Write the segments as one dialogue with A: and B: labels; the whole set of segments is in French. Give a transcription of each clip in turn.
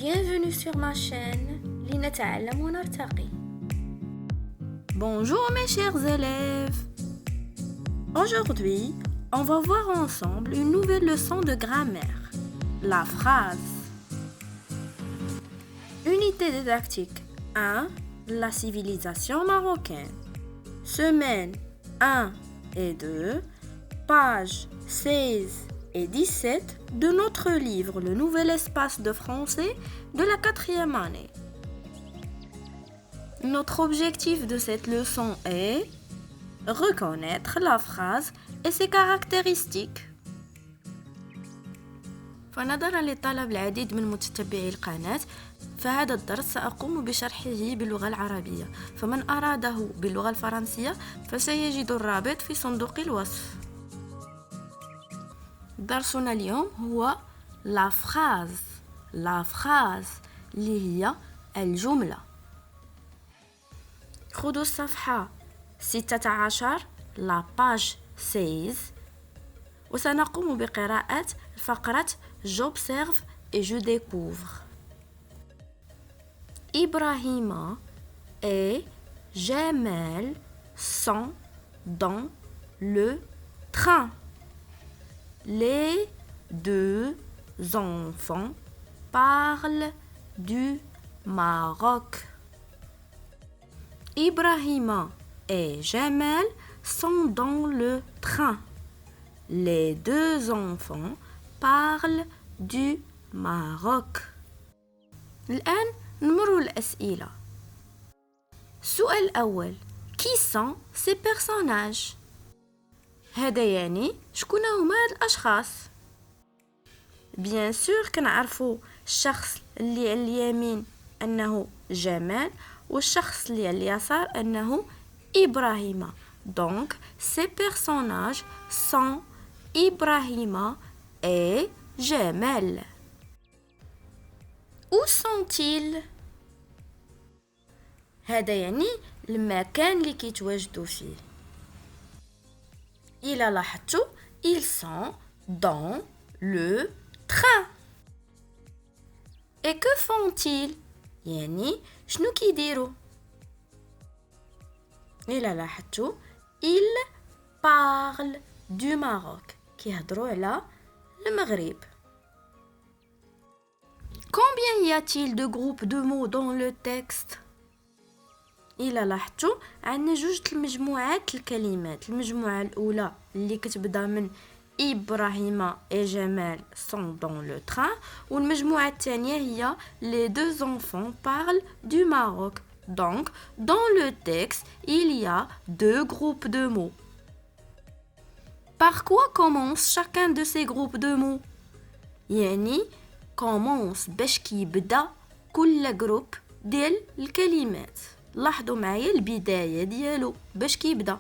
A: Bienvenue sur ma chaîne لنتعلم ونرتقي. Bonjour mes chers élèves. Aujourd'hui, on va voir ensemble une nouvelle leçon de grammaire, la phrase. Unité didactique 1, la civilisation marocaine. Semaine 1 et 2, pages 16 et 17 de notre livre Le Nouvel Espace de français de la 4e année. Notre objectif de cette leçon est reconnaître la phrase et ses caractéristiques. فنظرا للطلب العديد من متتبعي القناة فهذا الدرس سأقوم بشرحه باللغة العربية فمن أراده باللغة الفرنسية فسيجد الرابط في صندوق الوصف. درسنا اليوم هو la phrase اللي هي الجملة. خذوا الصفحة 16 la page 16 وسنقوم بقراءة فقرة J'observe et je découvre. Ibrahima et Jamel sont dans le train. Les deux enfants parlent du Maroc. Ibrahima et Jamel sont dans le train. Les deux enfants parlent du Maroc. الآن نمر الأسئلة. السؤال الأول Qui sont ces personnages؟ هذا يعني شكون هما هاد الأشخاص؟ Bien sûr كنعرفوا الشخص اللي على اليمين أنه جمال والشخص اللي على اليسار أنه إبراهيم. Donc ces personnages sont Ibrahima et Jamel. Où sont-ils؟ هذا يعني المكان اللي كيتواجدوا فيه. إلا لاحظتوا ils sont dans le train. Et que font-ils؟ يعني شنو كيديروا؟ إلا لاحظتوا ils parlent du Maroc. كيهضروا على المغرب. Combien y a-t-il de groupes de mots dans le texte؟ إلا لاحظتوا عندنا جوج المجموعات الكلمات. المجموعة الأولى اللي كتبدا من إبراهيم et Jamel sont dans le train والمجموعة الثانية هي les deux enfants parlent du Maroc. Donc, dans le texte, il y a deux groupes de mots. Par quoi commence chacun de ces groupes de mots؟ يعني commence باش كيبدا كل جروب ديال الكلمات. لاحظوا معايا البداية ديالو باش كيبدا.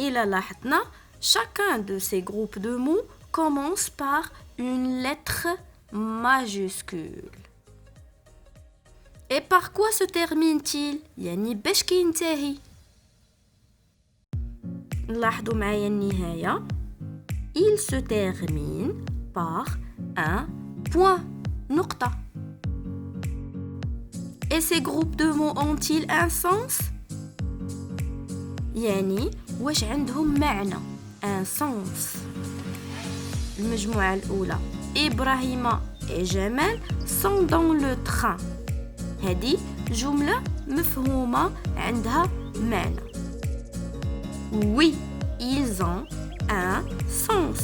A: إلا لاحظنا chacun de ces groupes de mots commence par une lettre majuscule. Et par quoi se termine-t-il؟ يعني باش كينتهي. لاحظوا معايا النهاية. Il se termine par un point. نقطة. Et ces groupes de mots ont-ils un sens؟ يعني واش عندهم معنى un sens. المجموعة الأولى إبراهيم et Jamel sont dans le train. هذه جملة مفهومة عندها معنى. Oui, ils ont un sens.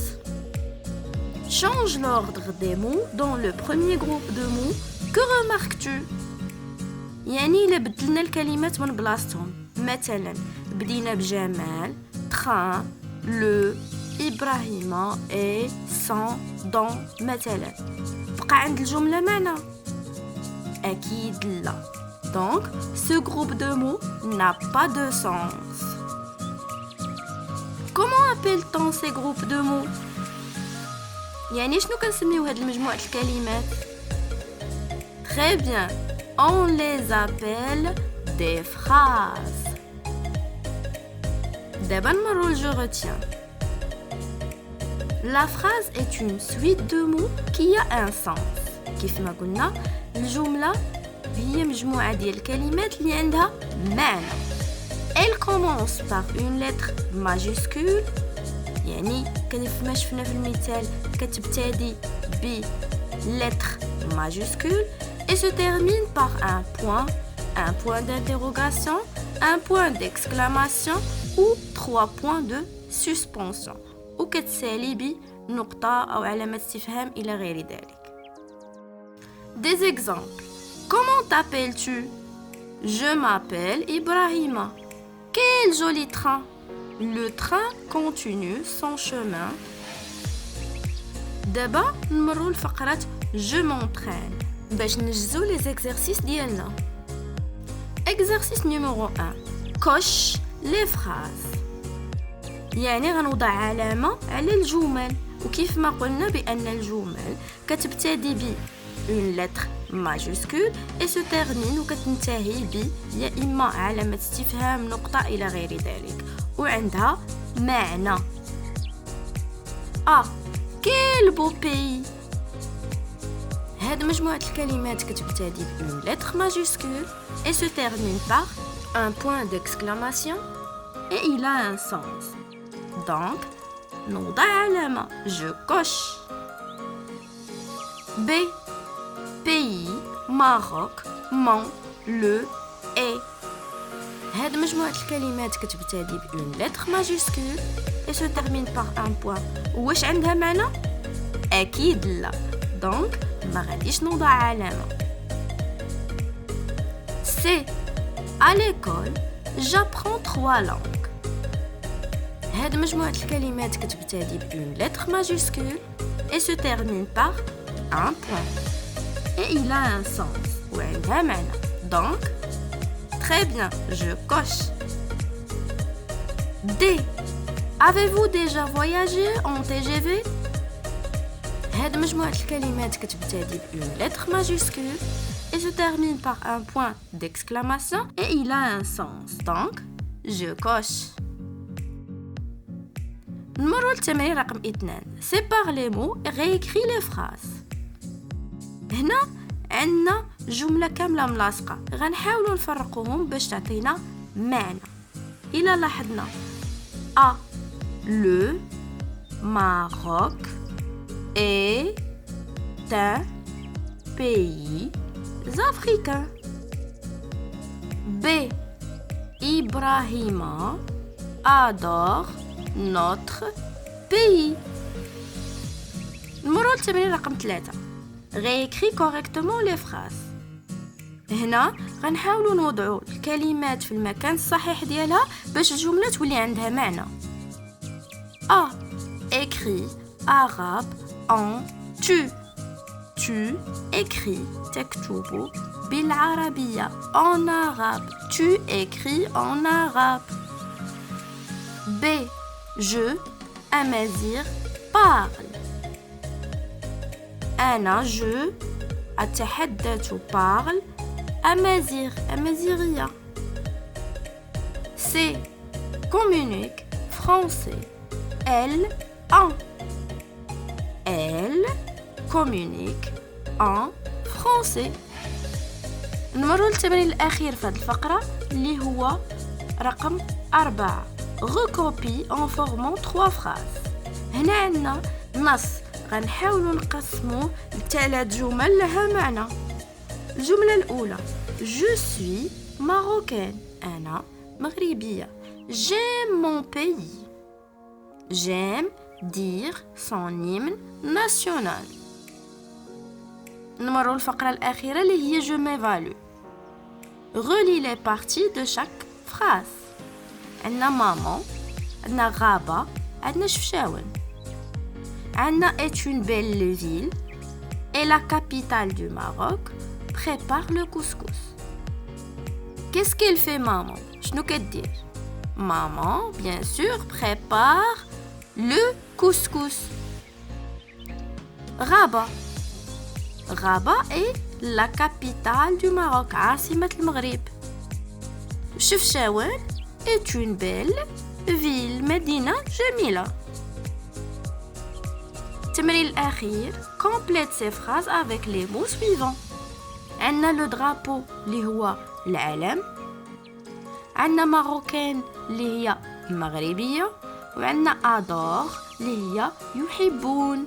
A: Change l'ordre des mots dans le premier groupe de mots. Que remarques-tu؟ يعني إلا بدلنا الكلمات من بلاصتهم. مثلا بدينا بجمال train le إبراهيم et sont dans مثلا بقى عند الجملة معنى؟ أكيد لا. Donc ce groupe de mots n'a pas de sens. Comment appelle-t-on ces groupes de mots؟ يعني شنو كنسميو هاد المجموعة الكلمات؟ Très bien. On les appelle des phrases. دابا نمرو je retiens. La phrase est une suite de mots qui a un sens. كيف ما قلنا الجملة هي مجموعة ديال الكلمات اللي عندها معنى. Elle commence par une lettre majuscule يعني كيف ما شفنا في المثال كتبتدي ب lettre majuscule et se termine par un point d'interrogation, un point d'exclamation ou 3 points de suspension وكتسالي بنقطة أو علامة استفهام إلى غير ذلك. Des exemples. Comment t'appelles-tu? Je m'appelle Ibrahima. Quel joli train! Le train continue son chemin. دابا نمروا لفقرة Je m'entraîne باش نجزو les exercices ديالنا. Exercice numéro 1. Coche les phrases. يعني غنوضع علامة على الجمل وكيف ما قلنا بأن الجمل كتبتدي ب une lettre majuscule et se termine وكتنتهي ب يا إما علامة استفهام نقطة إلى غير ذلك وعندها معنى. Quel beau pays. هاد مجموعة الكلمات كتبتدي ب une lettre majuscule et se termine par un point d'exclamation et il a un sens. Donc, نوضع علامة je coche. B. Pays, Maroc, mon, le, et. هاد مجموعة الكلمات كتبتدي ب une lettre majuscule et se termine par un point. واش عندها معنى؟ أكيد لا. دونك ما غاديش نوضع علامة. C. À l'école, j'apprends 3 langues. هاد مجموعة الكلمات كتبتدي ب une lettre majuscule et se termine par un point. Et il a un sens. وعندها معنى. Donc, très bien, je coche. D. Avez-vous déjà voyagé en TGV? هاد مجموعة الكلمات كتبتدي ب une lettre majuscule et se termine par un point d'exclamation et il a un sens. Donc, je coche. نمروا للتمرين رقم 2. Sépare les mots et réécris les phrases. هنا عندنا جملة كاملة ملاصقة غنحاولوا نفرقوهم باش تعطينا معنى. إلا لاحظنا Le Maroc est un pays africain. B. Ibrahima adore notre pays. نمروا للتمرين رقم 3. Réécris correctement les phrases. هنا غنحاولوا نوضعوا الكلمات في المكان الصحيح ديالها باش الجملة تولي عندها معنى. Écris arabe en tu. Tu écris تكتب بالعربية en arabe. Tu écris en arabe. B. Je أمازيغ parle. أنا je أتحدث parle أمازيغية. C. Communique français. Elle communique en français. نمروا للتمرين الأخير في هذه الفقرة اللي هو رقم 4. Recopie en formant 3 phrases. هنا عندنا نص غنحاولوا نقسموه ل3 جمل لها معنى. الجملة الأولى Je suis marocaine. أنا مغربية. J'aime mon pays. J'aime dire son hymne national. نمروا الفقرة الأخيرة اللي هي Je m'évalue. Relis les parties de chaque phrase. عندنا ماما، عندنا غابة، عندنا شفشاون. عندنا est une belle ville et la capitale du Maroc prépare le couscous. Qu'est-ce qu'elle fait maman? شنو كدير؟ Maman, bien sûr, prépare le couscous. Rabat. Rabat est la capitale du Maroc, عاصمة المغرب. Chefchaouen est une belle ville, مدينة جميلة. التمرين الأخير complète ces phrases avec les mots suivants. عندنا le drapeau اللي هو العلم، عندنا ماروكان اللي هي مغربية، وعندنا adore اللي هي يحبون.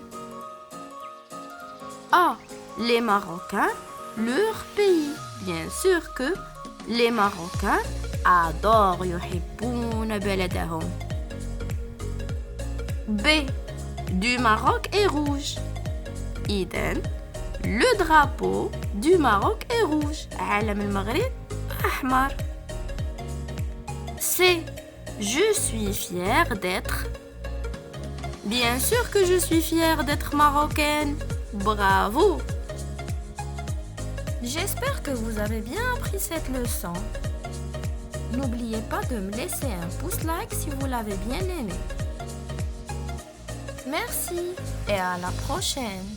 A: Les Marocains, leur pays. Bien sûr que les Marocains adorent يحبون بلدهم. B. Du Maroc est rouge. إذن le drapeau du Maroc est rouge. علم المغرب أحمر. C. Je suis fière d'être. Bien sûr que je suis fière d'être marocaine. Bravo! J'espère que vous avez bien appris cette leçon. N'oubliez pas de me laisser un pouce like si vous l'avez bien aimé. Merci et à la prochaine.